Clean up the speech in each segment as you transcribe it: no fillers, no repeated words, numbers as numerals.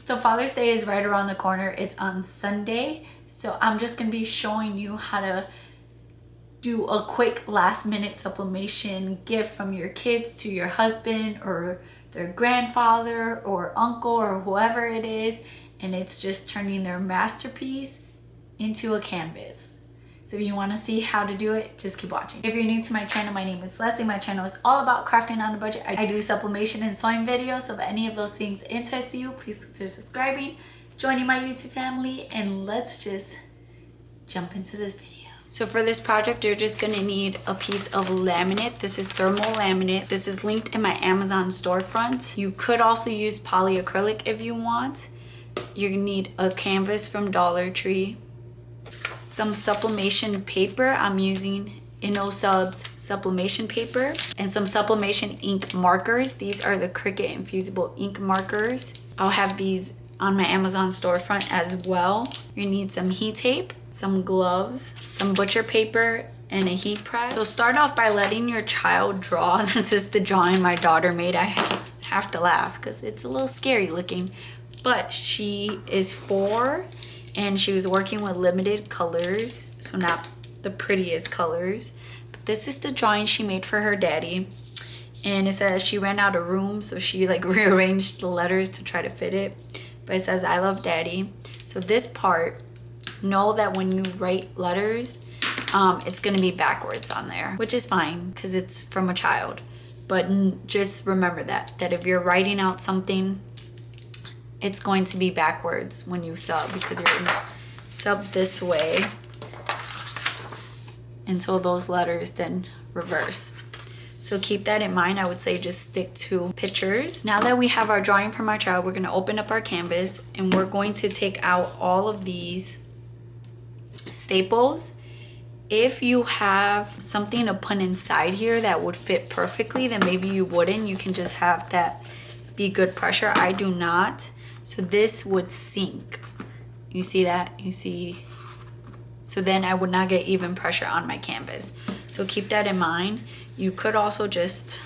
So Father's Day is right around the corner. It's on Sunday. So I'm just going to be showing you how to do a quick last minute sublimation gift from your kids to your husband or their grandfather or uncle or whoever it is. And it's just turning their masterpiece into a canvas. So if you want to see how to do it, just keep watching. If you're new to my channel, my name is Leslie. My channel is all about crafting on a budget. I do sublimation and sewing videos. So if any of those things interest you, please consider subscribing, joining my YouTube family, and let's just jump into this video. So for this project, you're just gonna need a piece of laminate. This is thermal laminate. This is linked in my Amazon storefront. You could also use polyacrylic if you want. You're gonna need a canvas from Dollar Tree, some sublimation paper. I'm using InnoSub's sublimation paper, and some sublimation ink markers. These are the Cricut infusible ink markers. I'll have these on my Amazon storefront as well. You need some heat tape, some gloves, some butcher paper, and a heat press. So start off by letting your child draw. This is the drawing my daughter made. I have to laugh because it's a little scary looking, but she is 4 and she was working with limited colors, so not the prettiest colors. But this is the drawing she made for her daddy, and it says she ran out of room, so she like rearranged the letters to try to fit it. But it says, "I love daddy." So this part, know that when you write letters, it's gonna be backwards on there, which is fine because it's from a child. But just remember that if you're writing out something, it's going to be backwards when you sub, because you're gonna sub this way, and so those letters then reverse. So keep that in mind. I would say just stick to pictures. Now that we have our drawing from our child, we're gonna open up our canvas and we're going to take out all of these staples. If you have something to put inside here that would fit perfectly, then maybe you wouldn't. You can just have that be good pressure. I do not. So this would sink. You see that? You see? So then I would not get even pressure on my canvas. So keep that in mind. You could also just,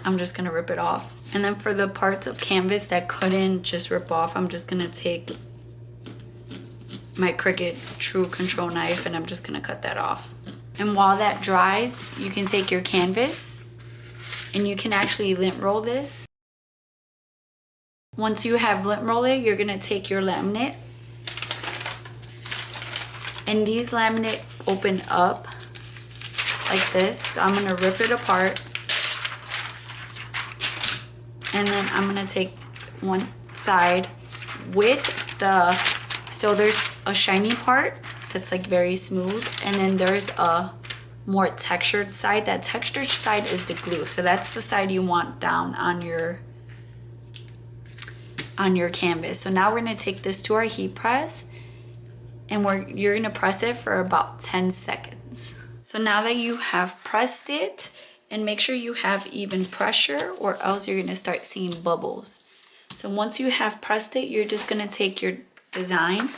I'm just gonna rip it off. And then for the parts of canvas that couldn't just rip off, I'm just gonna take my Cricut True Control knife and I'm just gonna cut that off. And while that dries, you can take your canvas and you can actually lint roll this. Once you have lint rolled it, you're gonna take your laminate, and these laminate open up like this. So I'm gonna rip it apart, and then I'm gonna take one side with the, so there's a shiny part that's like very smooth, and then there's a more textured side. That textured side is the glue, so that's the side you want down on your canvas. So now we're gonna take this to our heat press, and you're gonna press it for about 10 seconds. So now that you have pressed it, and make sure you have even pressure or else you're gonna start seeing bubbles. So once you have pressed it, you're just gonna take your design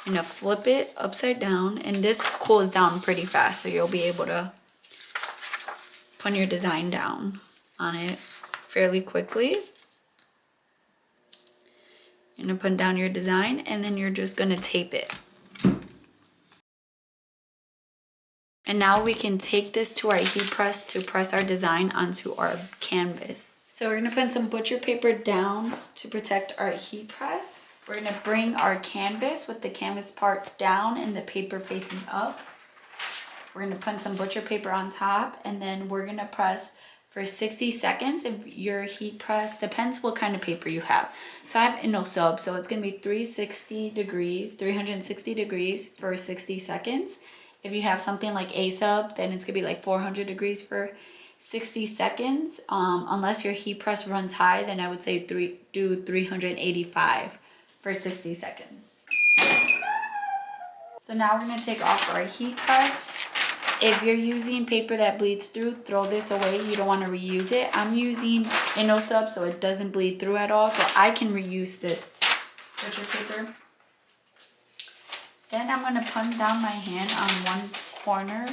and flip it upside down, and this cools down pretty fast, so you'll be able to put your design down on it fairly quickly. You're gonna put down your design, and then you're just gonna tape it. And now we can take this to our heat press to press our design onto our canvas. So we're gonna put some butcher paper down to protect our heat press. We're gonna bring our canvas with the canvas part down and the paper facing up. We're gonna put some butcher paper on top, and then we're gonna press for 60 seconds. If your heat press, depends what kind of paper you have. So I have InnoSub, so it's gonna be 360 degrees for 60 seconds. If you have something like A-Sub, then it's gonna be like 400 degrees for 60 seconds. Unless your heat press runs high, then I would say do 385 for 60 seconds. So now we're gonna take off our heat press. If you're using paper that bleeds through, throw this away. You don't want to reuse it. I'm using InnoSub, so it doesn't bleed through at all, so I can reuse this butcher paper. Then I'm going to put down my hand on one corner,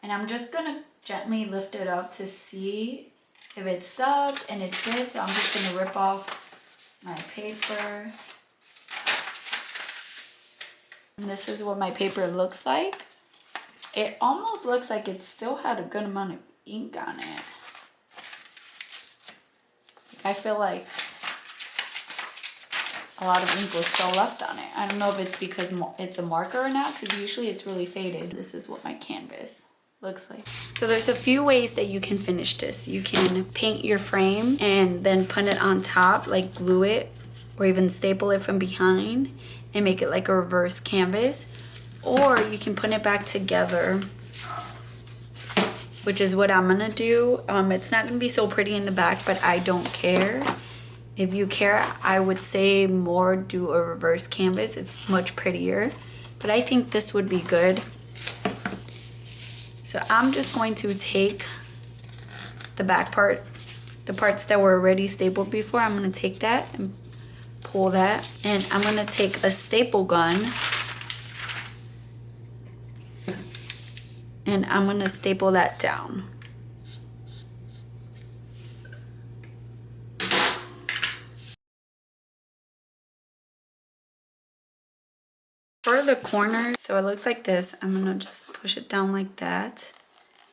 and I'm just going to gently lift it up to see if it's subbed and it fits. So I'm just going to rip off my paper. And this is what my paper looks like. It almost looks like it still had a good amount of ink on it. I feel like a lot of ink was still left on it. I don't know if it's because it's a marker or not, because usually it's really faded. This is what my canvas looks like. So there's a few ways that you can finish this. You can paint your frame and then put it on top, like glue it, or even staple it from behind and make it like a reverse canvas. Or you can put it back together, which is what I'm gonna do. It's not gonna be so pretty in the back, but I don't care. If you care, I would say more do a reverse canvas. It's much prettier, but I think this would be good. So I'm just going to take the back part, the parts that were already stapled before. I'm gonna take that and pull that, and I'm gonna take a staple gun and I'm gonna staple that down. For the corners, so it looks like this. I'm gonna just push it down like that,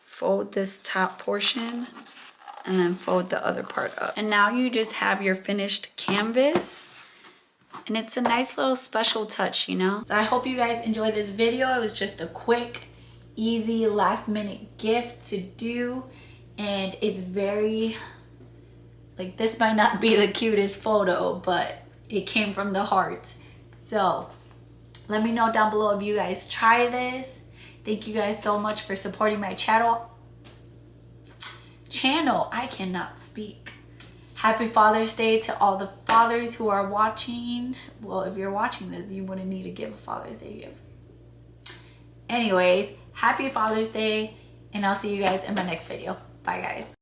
fold this top portion, and then fold the other part up. And now you just have your finished canvas. And it's a nice little special touch, you know? So I hope you guys enjoyed this video. It was just a quick, easy, last minute gift to do. And it's very, like, this might not be the cutest photo, but it came from the heart. So let me know down below if you guys try this. Thank you guys so much for supporting my channel. I cannot speak. Happy Father's Day to all the fathers who are watching. Well, if you're watching this, you wouldn't need to give a Father's Day gift. Anyways, happy Father's Day, and I'll see you guys in my next video. Bye, guys.